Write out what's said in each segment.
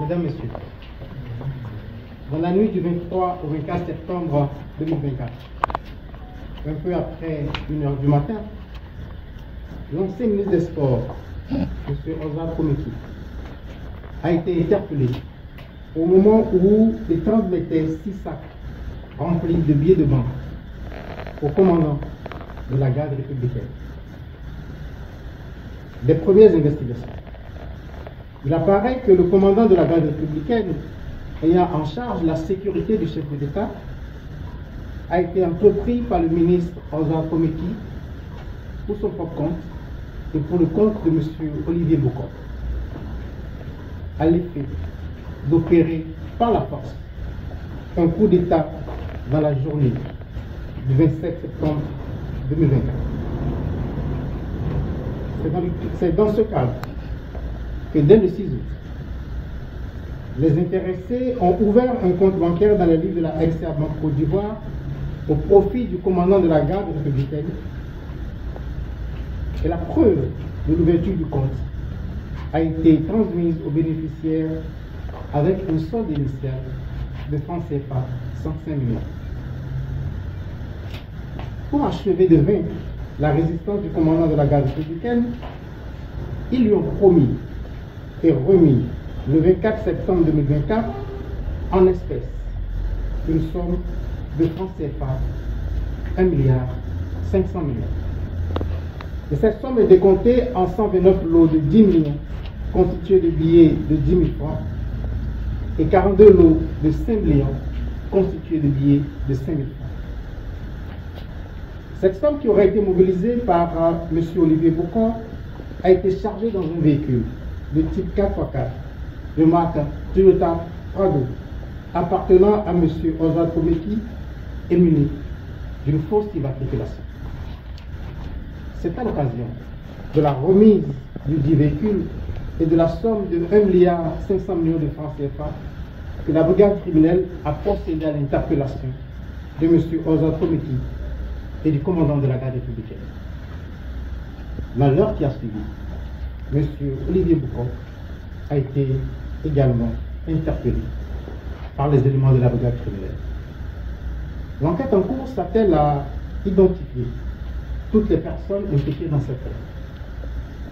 Mesdames, Messieurs, dans la nuit du 23 au 24 septembre 2024, un peu après 1h du matin, l'ancien ministre des Sports, M. Ozat Komeki, a été interpellé au moment où il transmettait 6 sacs remplis de billets de banque au commandant de la garde républicaine. Des premières investigations. Il apparaît que le commandant de la garde républicaine, ayant en charge la sécurité du chef de l'État, a été entrepris par le ministre Ozat Komeki pour son propre compte et pour le compte de M. Olivier Bocor, à l'effet d'opérer par la force un coup d'État dans la journée du 27 septembre 2024. C'est dans ce cadre que dès le 6 août, les intéressés ont ouvert un compte bancaire dans la ville de la RCA Banque Côte d'Ivoire au profit du commandant de la garde républicaine. Et la preuve de l'ouverture du compte a été transmise aux bénéficiaires avec un solde initial de francs CFA 105 millions. Pour achever de vaincre la résistance du commandant de la garde républicaine, ils lui ont promis et remis le 24 septembre 2024 en espèces une somme de francs CFA 1,5 milliard. Et cette somme est décomptée en 129 lots de 10 millions constitués de billets de 10 000 francs et 42 lots de 5 millions constitués de billets de 5 000 francs. Cette somme qui aurait été mobilisée par M. Olivier Bocor a été chargée dans un véhicule de type 4x4 de marque Toyota Prado appartenant à M. Ozat Komeki et muni d'une fausse immatriculation. C'est à l'occasion de la remise du dit véhicule et de la somme de 1,5 milliard de francs CFA que la brigade criminelle a procédé à l'interpellation de M. Ozat Komeki et du commandant de la garde républicaine. Dans l'heure qui a suivi, M. Olivier Bocor a été également interpellé par les éléments de la brigade criminelle. L'enquête en cours s'attelle à identifier toutes les personnes impliquées dans cette affaire.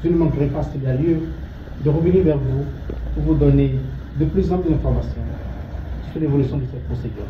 Je ne manquerai pas, s'il y a lieu, de revenir vers vous pour vous donner de plus amples informations sur l'évolution de cette procédure.